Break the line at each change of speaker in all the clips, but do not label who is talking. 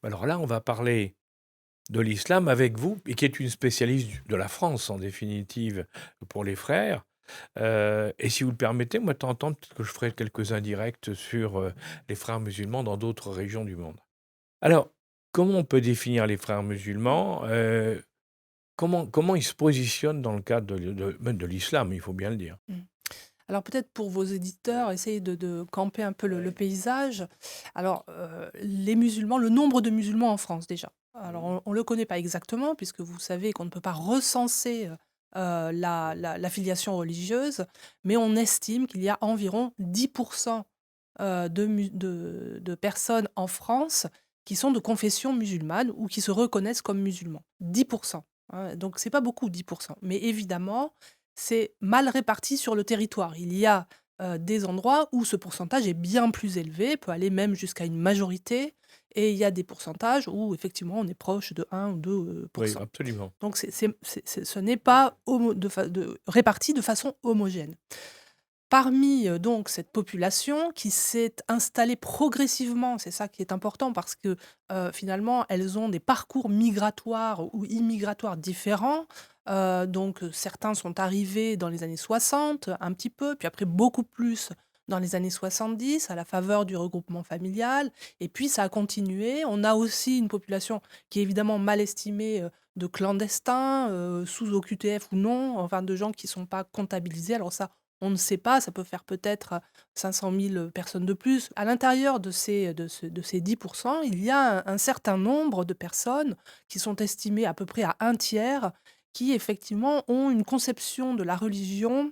Alors là, on va parler de l'islam avec vous et qui est une spécialiste de la France, en définitive, pour les frères. Et si vous le permettez, moi, de temps en temps, peut-être que je ferai quelques indirects sur, les frères musulmans dans d'autres régions du monde. Alors, comment on peut définir les frères musulmans? Comment ils se positionnent dans le cadre de même de l'islam, il faut bien le dire?
Mmh. Alors peut-être pour vos éditeurs, essayer de camper un peu le paysage. Alors, les musulmans, le nombre de musulmans en France déjà. Alors on le connaît pas exactement puisque vous savez qu'on ne peut pas recenser, l'affiliation religieuse, mais on estime qu'il y a environ 10 de personnes en France qui sont de confession musulmane ou qui se reconnaissent comme musulmans. 10, hein, donc c'est pas beaucoup 10. Mais évidemment, c'est mal réparti sur le territoire. Il y a, des endroits où ce pourcentage est bien plus élevé, peut aller même jusqu'à une majorité, et il y a des pourcentages où effectivement on est proche de 1 ou 2
Oui, absolument.
Donc ce n'est pas réparti de façon homogène. Parmi, donc cette population qui s'est installée progressivement, c'est ça qui est important parce que, finalement, elles ont des parcours migratoires ou immigratoires différents. Certains sont arrivés dans les années 60, un petit peu, puis après beaucoup plus dans les années 70 à la faveur du regroupement familial, et puis ça a continué. On a aussi une population qui est évidemment mal estimée, de clandestins, sous OQTF ou non, enfin de gens qui ne sont pas comptabilisés. Alors ça, on ne sait pas, ça peut faire peut-être, 500 000 personnes de plus. À l'intérieur de ces 10, il y a un certain nombre de personnes qui sont estimées à peu près à un tiers, qui effectivement ont une conception de la religion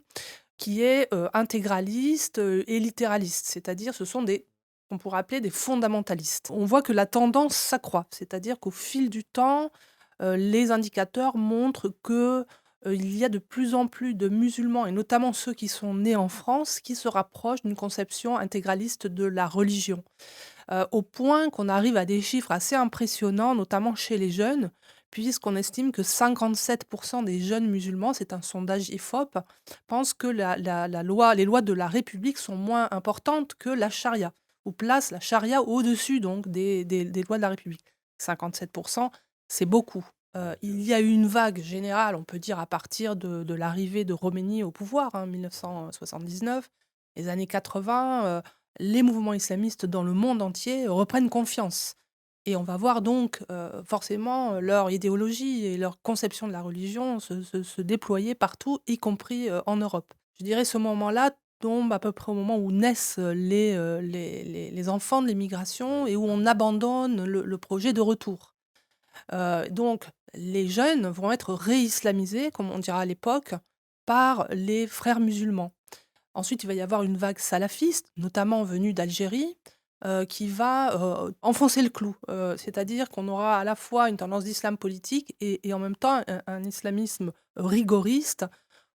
qui est, intégraliste, et littéraliste. C'est-à-dire ce sont des on pourrait appeler des fondamentalistes. On voit que la tendance s'accroît, c'est-à-dire qu'au fil du temps, les indicateurs montrent que, il y a de plus en plus de musulmans et notamment ceux qui sont nés en France, qui se rapprochent d'une conception intégraliste de la religion. Au point qu'on arrive à des chiffres assez impressionnants, notamment chez les jeunes, puisqu'on estime que 57 des jeunes musulmans, c'est un sondage IFOP, pensent que la loi les lois de la République sont moins importantes que la charia, ou placent la charia au-dessus donc des lois de la République. 57, c'est beaucoup. Il y a eu une vague générale, on peut dire à partir de l'arrivée de Khomeini au pouvoir, hein, 1979, les années 80, les mouvements islamistes dans le monde entier reprennent confiance, et on va voir donc, forcément, leur idéologie et leur conception de la religion se déployer partout, y compris, en Europe. Je dirais ce moment-là tombe à peu près au moment où naissent, les enfants de l'immigration et où on abandonne le projet de retour. Donc les jeunes vont être réislamisés, comme on dira à l'époque, par les frères musulmans. Ensuite, il va y avoir une vague salafiste, notamment venue d'Algérie, qui va, enfoncer le clou. C'est-à-dire qu'on aura à la fois une tendance d'islam politique et en même temps un islamisme rigoriste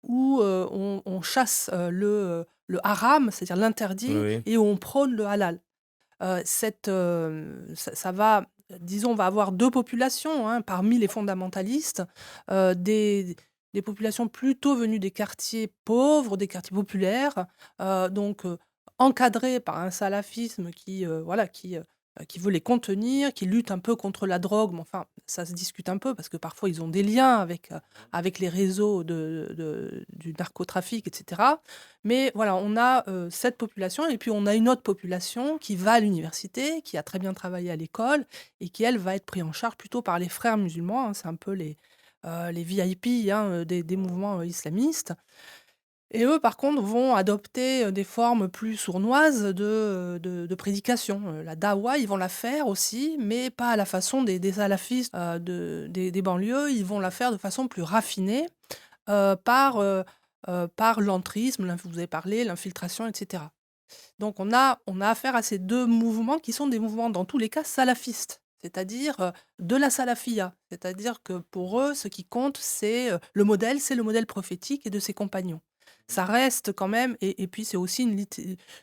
où, on chasse, le haram, c'est-à-dire
Oui,
l'interdit,
oui.
et où on prône le halal. Ça va, disons, on va avoir 2 populations, hein, parmi les fondamentalistes, des populations plutôt venues des quartiers pauvres, des quartiers populaires, encadrées par un salafisme qui, voilà, qui veut les contenir, qui lutte un peu contre la drogue, mais enfin, ça se discute un peu parce que parfois ils ont des liens avec les réseaux du narcotrafic et cetera. Mais voilà, on a, cette population et puis on a une autre population qui va à l'université, qui a très bien travaillé à l'école et qui, elle, va être pris en charge plutôt par les frères musulmans, hein. C'est un peu les VIP, hein, des mouvements, islamistes, et eux, par contre, vont adopter, des formes plus sournoises de prédication. La dawa, ils vont la faire aussi, mais pas à la façon des salafistes, des banlieues. Ils vont la faire de façon plus raffinée, par l'entrisme, vous avez parlé, l'infiltration, et cetera. Donc on a affaire à ces 2 mouvements qui sont des mouvements, dans tous les cas, salafistes, c'est-à-dire, de la salafia. C'est-à-dire que pour eux, ce qui compte, c'est le modèle prophétique et de ses compagnons. Ça reste quand même, et puis c'est aussi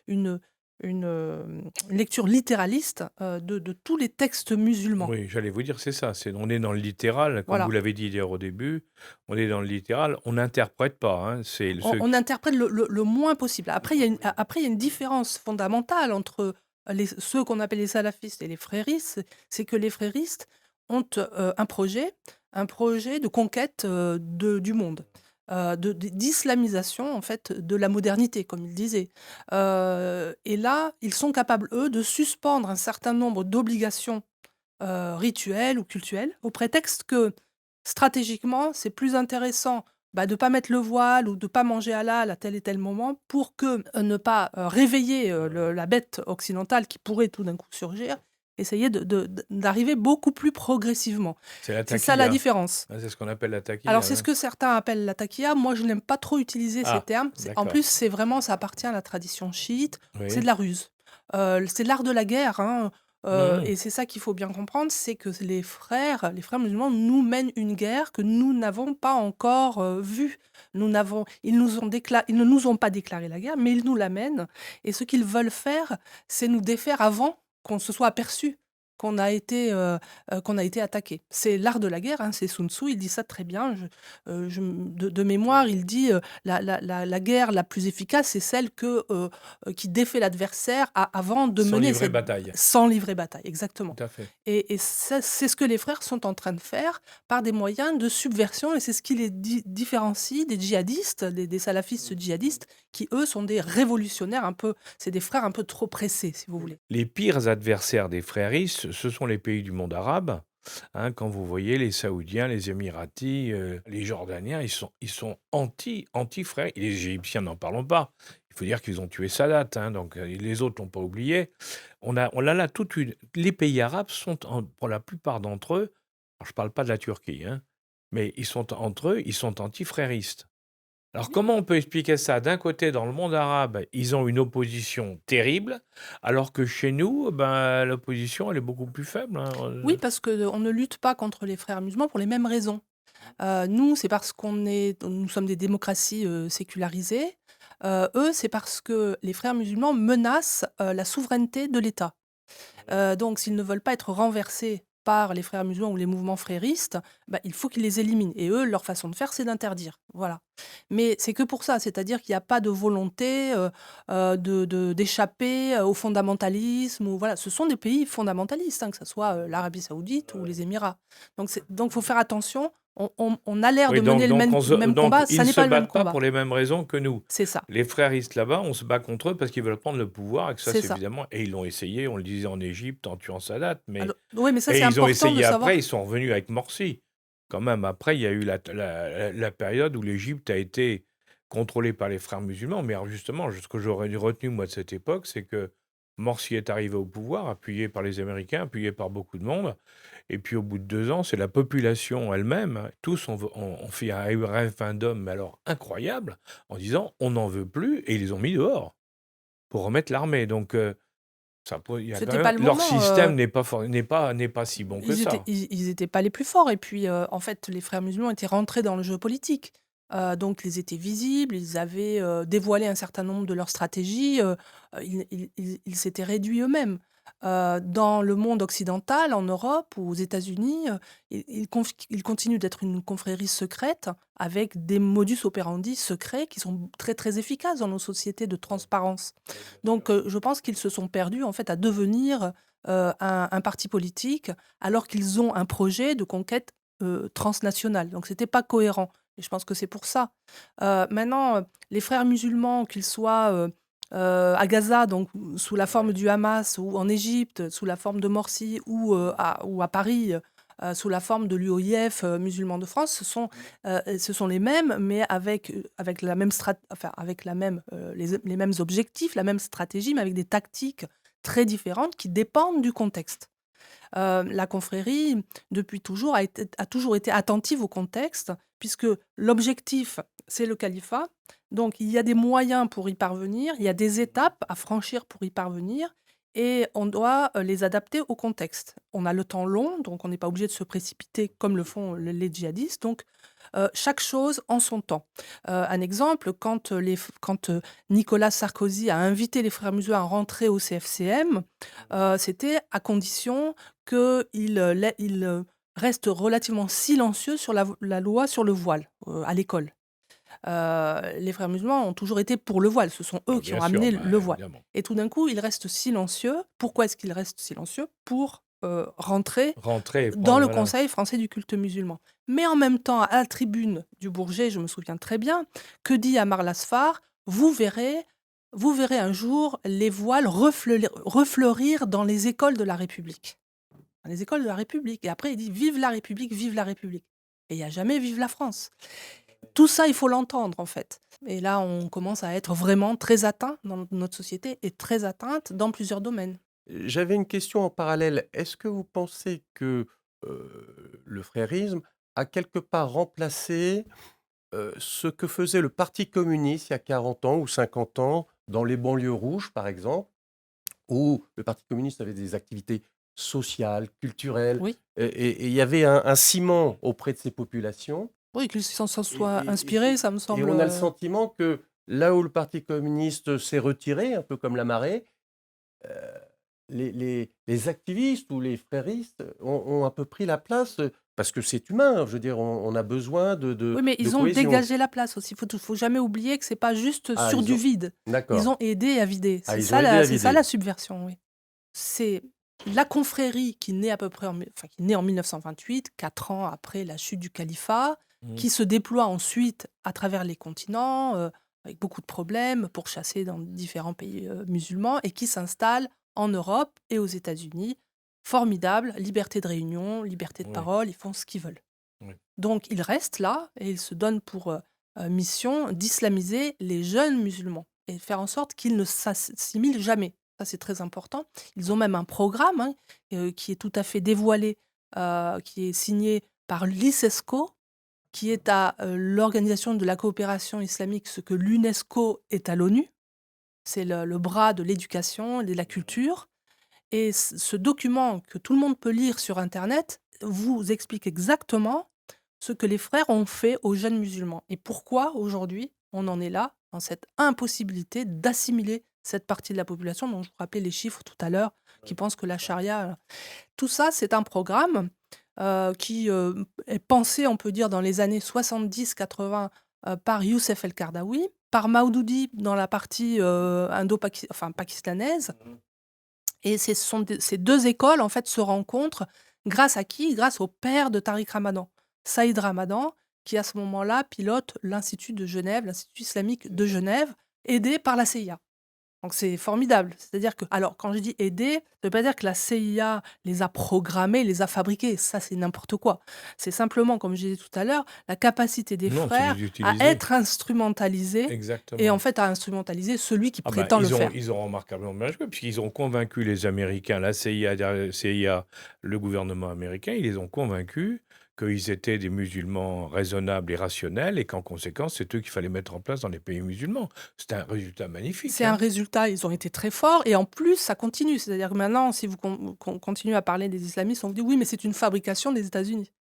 une une lecture littéraliste, de tous les textes musulmans.
Oui, j'allais vous dire, c'est ça, on est dans le littéral, comme vous
Voilà.
l'avez dit d'ailleurs au début, on est dans le littéral, on n'interprète pas, hein, c'est
On
ceux
on interprète le moins possible. Après il y a une différence fondamentale entre, ceux qu'on appelle les salafistes et les fréristes, c'est que les fréristes ont un projet de conquête du monde, d'islamisation en fait de la modernité, comme ils disaient. Et là, ils sont capables, eux, de suspendre un certain nombre d'obligations rituelles ou cultuelles, au prétexte que stratégiquement, c'est plus intéressant de ne pas mettre le voile ou de ne pas manger halal à tel et tel moment pour que ne pas réveiller la bête occidentale qui pourrait tout d'un coup surgir, essayer d'arriver beaucoup plus progressivement.
C'est la
C'est ça la
taquilla.
différence.
Ouais, c'est ce qu'on appelle la
Alors,
taquilla,
c'est ce
ouais.
que certains appellent la taquilla. Moi, je n'aime pas trop utiliser ces
Ah,
termes. En
d'accord.
plus, c'est vraiment, ça appartient à la tradition chiite. C'est de
Oui.
la ruse. C'est l'art de la guerre, hein.
Mmh.
Et c'est ça qu'il faut bien comprendre, c'est que les frères musulmans nous mènent une guerre que nous n'avons pas encore vue. Ils ne nous ont pas déclaré la guerre, mais ils nous la mènent. Et ce qu'ils veulent faire, c'est nous défaire avant qu'on se soit aperçu qu'on a été attaqué. C'est l'art de la guerre, hein, c'est Sun Tzu, il dit ça très bien. De mémoire, il dit la guerre la plus efficace, c'est celle qui défait l'adversaire avant de
Sans
mener
livrer
cette
bataille.
sans livrer bataille, exactement.
Tout à fait.
Et ça, c'est ce que les frères sont en train de faire par des moyens de subversion, et c'est ce qui les différencie des djihadistes, des salafistes djihadistes, qui eux sont des révolutionnaires un peu, c'est des frères un peu trop pressés, si vous voulez.
Les pires adversaires des fréristes, ce sont les pays du monde arabe. Hein, quand vous voyez les Saoudiens, les Émiratis, les Jordaniens, ils sont anti-frères. Et les Égyptiens, n'en parlons pas. Il faut dire qu'ils ont tué Sadat, hein, donc les autres l'ont pas oublié. On a là Les pays arabes sont, pour la plupart d'entre eux, alors je ne parle pas de la Turquie, hein, mais ils sont entre eux, ils sont anti-fréristes. Alors comment on peut expliquer ça? D'un côté, dans le monde arabe, ils ont une opposition terrible, alors que chez nous, ben, l'opposition, elle est beaucoup plus faible, hein.
Oui, parce qu'on ne lutte pas contre les frères musulmans pour les mêmes raisons. Nous, c'est parce nous sommes des démocraties sécularisées. Eux, c'est parce que les frères musulmans menacent la souveraineté de l'État. Donc, s'ils ne veulent pas être renversés par les frères musulmans ou les mouvements fréristes, il faut qu'ils les éliminent. Et eux, leur façon de faire, c'est d'interdire. Voilà. Mais c'est que pour ça, c'est-à-dire qu'il n'y a pas de volonté d'échapper au fondamentalisme. Voilà. Ce sont des pays fondamentalistes, hein, que ce soit l'Arabie saoudite ou les Émirats. Donc, faut faire attention. On a l'air
Oui,
de mener le même
donc
combat, ça
ils
n'est
se
pas le même
battent pas
combat.
pour les mêmes raisons que nous.
C'est ça,
Les fréristes là-bas, on se bat contre eux parce qu'ils veulent prendre le pouvoir, et que ça,
c'est
c'est
ça.
évidemment... Et ils l'ont essayé, on le disait en Égypte, en tuant Sadat, mais...
Alors, oui, mais ça,
Et
c'est
ils ont
important de
essayé après,
savoir.
ils sont revenus avec Morsi. Quand même, après, il y a eu la période où l'Égypte a été contrôlée par les frères musulmans. Mais alors justement, ce que j'aurais retenu, moi, de cette époque, c'est que Morsi est arrivé au pouvoir, appuyé par les Américains, appuyé par beaucoup de monde. Et puis, au bout de 2 ans, c'est la population elle-même, hein, tous ont fait un référendum, mais alors incroyable, en disant on n'en veut plus, et ils les ont mis dehors pour remettre l'armée. Donc, il y a quand
C'était
même,
pas le
leur
moment.
système n'est pas si bon que ça.
Ils étaient pas les plus forts, et puis, en fait, les frères musulmans étaient rentrés dans le jeu politique. Donc ils étaient visibles, ils avaient, dévoilé un certain nombre de leurs stratégies, ils s'étaient réduits eux-mêmes. Dans le monde occidental, en Europe ou aux États-Unis, ils continuent d'être une confrérie secrète avec des modus operandi secrets qui sont très, très efficaces dans nos sociétés de transparence. Donc, je pense qu'ils se sont perdus, en fait, à devenir, un parti politique, alors qu'ils ont un projet de conquête, transnationale. Donc c'était pas cohérent, et je pense que c'est pour ça. Maintenant, les frères musulmans, qu'ils soient, à Gaza, donc sous la forme du Hamas, ou en Égypte, sous la forme de Morsi, ou à Paris, sous la forme de l'UOIF, musulmans de France, ce sont les mêmes, mais avec la même enfin, avec les mêmes objectifs, la même stratégie, mais avec des tactiques très différentes qui dépendent du contexte. La confrérie, depuis toujours, a toujours été attentive au contexte, puisque l'objectif, c'est le califat. Donc, il y a des moyens pour y parvenir, il y a des étapes à franchir pour y parvenir, et on doit les adapter au contexte. On a le temps long, donc on n'est pas obligé de se précipiter comme le font les djihadistes. Donc, chaque chose en son temps. Un exemple, quand Nicolas Sarkozy a invité les frères musulmans à rentrer au CFCM, c'était à condition qu'il reste relativement silencieux sur la loi sur le voile à l'école. Les frères musulmans ont toujours été pour le voile. Ce sont eux qui
Bien
ont
sûr,
amené
bah,
le voile.
évidemment.
Et tout d'un coup, ils restent silencieux. Pourquoi est-ce qu'ils restent silencieux? Pour rentrer
Rentrer et
dans
prendre,
le
voilà.
Conseil français du culte musulman. Mais en même temps, à la tribune du Bourget, je me souviens très bien, que dit Amar Lasfar? Vous verrez un jour les voiles refleurir dans les écoles de la République. Dans les écoles de la République. Et après, il dit vive la République, vive la République. Et il n'y a jamais vive la France. Tout ça, il faut l'entendre en fait. Et là, on commence à être vraiment très atteint dans notre société et très atteinte dans plusieurs domaines.
J'avais une question en parallèle. Est-ce que vous pensez que le frérisme a quelque part remplacé ce que faisait le Parti communiste il y a 40 ans ou 50 ans dans les banlieues rouges, par exemple, où le Parti communiste avait des activités sociales, culturelles,
Oui,
et il y avait un ciment auprès de ces populations.
oui, qu'ils s'en
Et,
soient
et- et
inspirés,
c'est-
ça me
et
semble.
on a le sentiment que là où le Parti communiste s'est retiré, un peu comme la marée, euh, les activistes ou les fréristes ont un peu pris la place, parce que c'est humain, je veux dire, on a besoin
Oui, mais
de
ils ont
cohésion.
dégagé la place aussi. Faut jamais oublier que c'est pas juste
Ah,
sur du vide. Ils
d'accord.
ont aidé à vider.
Ah, ils ont aidé à
C'est ça la
vider.
subversion, oui. C'est la confrérie qui naît à peu près qui naît en 1928, 4 ans après la chute du califat,
Mmh.
qui se déploie ensuite à travers les continents, avec beaucoup de problèmes, pourchassés dans différents pays musulmans, et qui s'installe en Europe et aux États-Unis. Formidable, liberté de réunion, liberté de
Oui,
parole, ils font ce qu'ils veulent.
oui,
Donc ils restent là et ils se donnent pour mission d'islamiser les jeunes musulmans et faire en sorte qu'ils ne s'assimilent jamais. Ça, c'est très important. Ils ont même un programme hein, qui est tout à fait dévoilé, qui est signé par l'ICESCO, qui est à l'Organisation de la coopération islamique, ce que l'UNESCO est à l'ONU. C'est le bras de l'éducation et de la culture. Et ce document que tout le monde peut lire sur Internet vous explique exactement ce que les frères ont fait aux jeunes musulmans et pourquoi aujourd'hui on en est là, dans cette impossibilité d'assimiler cette partie de la population dont je vous rappelais les chiffres tout à l'heure, qui pensent que la charia... Tout ça, c'est un programme qui est pensé, on peut dire, dans les années 70-80 par Youssef El-Kardawi, par Maoudoudi dans la partie pakistanaise, et ces 2 écoles, en fait, se rencontrent grâce à qui? Grâce au père de Tariq Ramadan, Saïd Ramadan, qui à ce moment-là pilote l'Institut de Genève, l'Institut islamique de Genève, aidé par la CIA. Donc c'est formidable. C'est-à-dire que alors quand je dis aider, ça ne veut pas dire que la CIA les a programmés, les a fabriqués, ça c'est n'importe quoi. C'est simplement, comme je disais tout à l'heure, la capacité des
non, c'est
frères
les
à
utiliser.
être instrumentalisés et en
Exactement.
fait à instrumentaliser celui qui
Ah ben,
prétend le faire.
ils ont remarquablement bien joué, puisqu'ils ont convaincu les Américains, la CIA, le gouvernement américain, ils les ont convaincus qu'ils étaient des musulmans raisonnables et rationnels, et qu'en conséquence, c'est eux qu'il fallait mettre en place dans les pays musulmans. C'est un résultat magnifique,
C'est un
hein.
résultat, ils ont été très forts et en plus ça continue. C'est-à-dire que maintenant, si vous continuez à parler des islamistes, on vous dit oui, mais c'est une fabrication des États-Unis.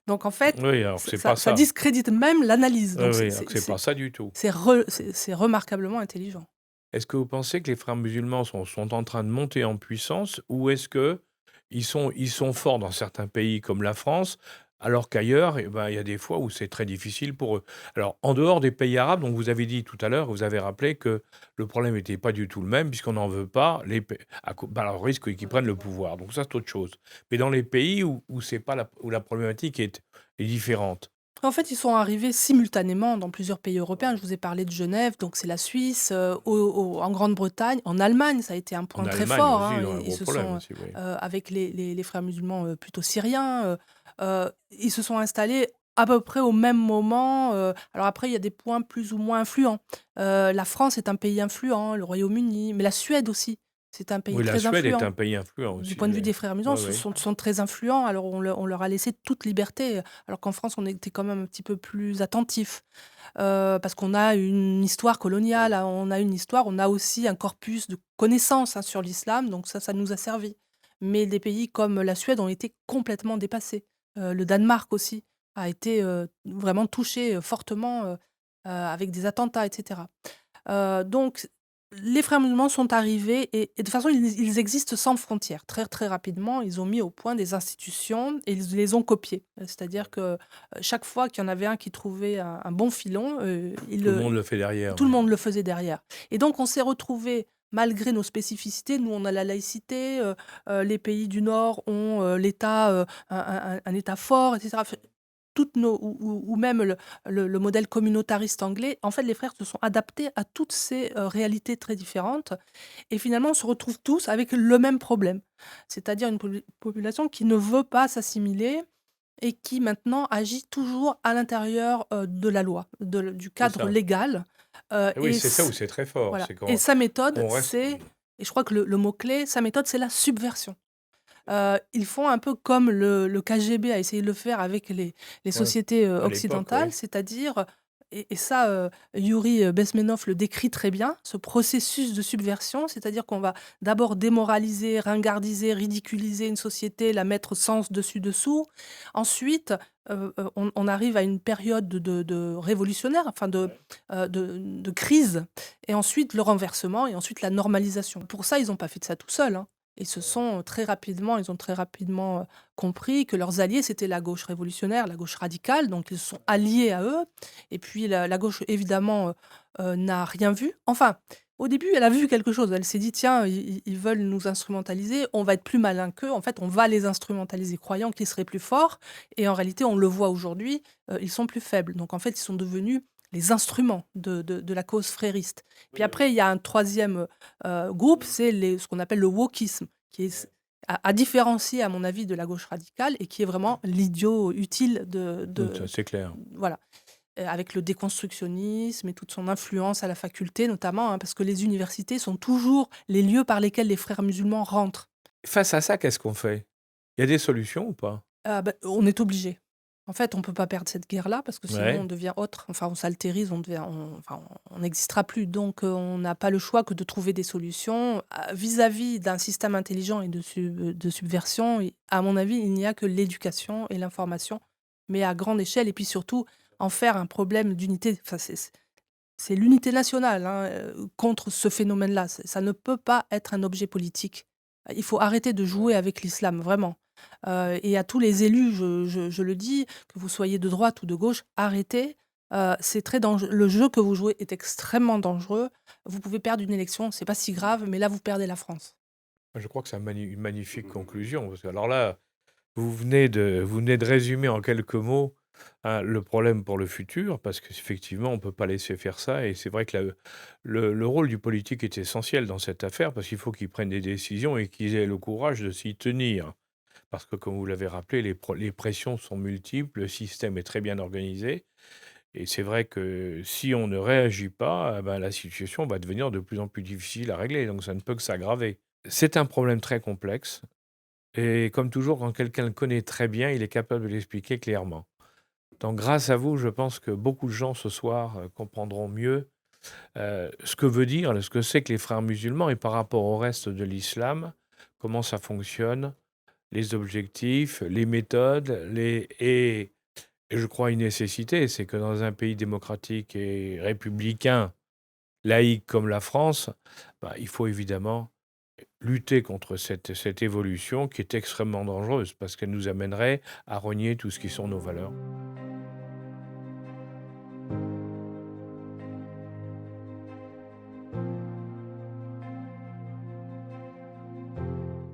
Donc en fait,
Oui, alors que c'est pas
ça
ça.
discrédite même l'analyse.
Oui,
Donc
oui, alors que c'est pas ça du tout.
c'est remarquablement intelligent.
Est-ce que vous pensez que les frères musulmans sont en train de monter en puissance, ou est-ce que ils sont forts dans certains pays comme la France, alors qu'ailleurs, eh ben, il y a des fois où c'est très difficile pour eux? Alors, en dehors des pays arabes, donc vous avez dit tout à l'heure, vous avez rappelé que le problème n'était pas du tout le même, puisqu'on n'en veut pas, alors, au risque qu'ils prennent le pouvoir. Donc ça, c'est autre chose. Mais dans les pays où c'est pas où la problématique est différente.
En fait, ils sont arrivés simultanément dans plusieurs pays européens. Je vous ai parlé de Genève, donc c'est la Suisse, en Grande-Bretagne, en Allemagne, ça a été un
En
point très
Allemagne
fort.
aussi,
Hein.
ils ont un
Ils
gros
se
problème
sont,
aussi, oui.
avec les frères musulmans plutôt syriens, ils se sont installés à peu près au même moment. Alors après, il y a des points plus ou moins influents. La France est un pays influent, le Royaume-Uni, mais la Suède aussi, c'est un pays
Oui, la
très
Suède est
influent.
un pays influent
Du
aussi,
point de vue
oui.
des frères musulmans,
Oui, oui.
sont très influents, alors on leur a laissé toute liberté, alors qu'en France, on était quand même un petit peu plus attentifs. Parce qu'on a une histoire coloniale, hein, on a une histoire, on a aussi un corpus de connaissances, hein, sur l'islam, donc ça nous a servi. Mais des pays comme la Suède ont été complètement dépassés. Le Danemark aussi a été, vraiment touché, fortement, avec des attentats et cetera. Donc Les frères musulmans sont arrivés et de toute façon, ils existent sans frontières. Très, très rapidement, ils ont mis au point des institutions et ils les ont copiées. C'est-à-dire que, chaque fois qu'il y en avait un qui trouvait un bon filon,
Tout le monde le fait derrière,
tout le
ouais.
monde le faisait derrière. Et donc on s'est retrouvés, malgré nos spécificités, nous on a la laïcité, les pays du Nord ont, l'État, un État fort et cetera. Toutes nos ou même le modèle communautariste anglais, en fait, les frères se sont adaptés à toutes ces, réalités très différentes et finalement, on se retrouve tous avec le même problème. C'est-à-dire une population qui ne veut pas s'assimiler et qui maintenant agit toujours à l'intérieur, de la loi, du
C'est
cadre
ça.
légal,
Et oui,
et
c'est ça où c'est très fort,
voilà
c'est
et
qu'on
sa méthode,
on reste
c'est et je crois que le mot-clé, sa méthode, c'est la subversion. Ils font un peu comme le KGB a essayé de le faire avec les
ouais,
sociétés,
à l'époque,
occidentales,
oui.
c'est-à-dire et ça, Yuri Bezmenov le décrit très bien, ce processus de subversion, c'est-à-dire qu'on va d'abord démoraliser, ringardiser, ridiculiser une société, la mettre sens dessus dessous. Ensuite, on arrive à une période de révolutionnaire, enfin de crise et ensuite le renversement et ensuite la normalisation. Pour ça, ils n'ont pas fait de ça tout seuls, hein. Ils ont très rapidement, compris que leurs alliés, c'était la gauche révolutionnaire, la gauche radicale, donc ils se sont alliés à eux et puis la gauche évidemment, n'a rien vu. Enfin, au début, elle a vu quelque chose. Elle s'est dit: «Tiens, ils veulent nous instrumentaliser, on va être plus malin qu'eux. En fait, on va les instrumentaliser», croyant qu'ils seraient plus forts et en réalité, on le voit aujourd'hui, ils sont plus faibles. Donc en fait, ils sont devenus les instruments de la cause frériste. Puis après, il y a un troisième groupe, c'est ce qu'on appelle le wokisme, qui est à différencier, à mon avis, de la gauche radicale et qui est vraiment l'idiot utile
Oui, ça, c'est clair.
voilà, avec le déconstructionnisme et toute son influence à la faculté notamment, hein, parce que les universités sont toujours les lieux par lesquels les frères musulmans rentrent.
Face à ça, qu'est-ce qu'on fait? Il y a des solutions ou pas?
Ah bah, on est obligé. En fait, on peut pas perdre cette guerre-là parce que sinon on
Ouais.
devient autre, enfin on s'altérise, on n'existera plus. Donc on n'a pas le choix que de trouver des solutions. Vis-à-vis d'un système intelligent et de subversion, à mon avis, il n'y a que l'éducation et l'information, mais à grande échelle et puis surtout en faire un problème d'unité. Enfin, c'est l'unité nationale, hein, contre ce phénomène-là. Ça ne peut pas être un objet politique. Il faut arrêter de jouer avec l'islam, vraiment. Et à tous les élus, je le dis, que vous soyez de droite ou de gauche, arrêtez. C'est très dangereux. Le jeu que vous jouez est extrêmement dangereux. Vous pouvez perdre une élection, c'est pas si grave, mais là, vous perdez la France.
Je crois que c'est une magnifique conclusion, parce que alors là, vous venez de résumer en quelques mots, hein, le problème pour le futur, parce qu'effectivement, on ne peut pas laisser faire ça. Et c'est vrai que le rôle du politique est essentiel dans cette affaire, parce qu'il faut qu'il prenne des décisions et qu'il ait le courage de s'y tenir. Parce que, comme vous l'avez rappelé, les pressions sont multiples, le système est très bien organisé. Et c'est vrai que si on ne réagit pas, ben, la situation va devenir de plus en plus difficile à régler. Donc ça ne peut que s'aggraver. C'est un problème très complexe. Et comme toujours, quand quelqu'un le connaît très bien, il est capable de l'expliquer clairement. Donc, grâce à vous, je pense que beaucoup de gens ce soir comprendront mieux ce que veut dire, ce que c'est que les frères musulmans et par rapport au reste de l'islam, comment ça fonctionne, les objectifs, les méthodes, et je crois une nécessité, c'est que dans un pays démocratique et républicain, laïque comme la France, bah, il faut évidemment lutter contre cette évolution qui est extrêmement dangereuse parce qu'elle nous amènerait à renier tout ce qui sont nos valeurs.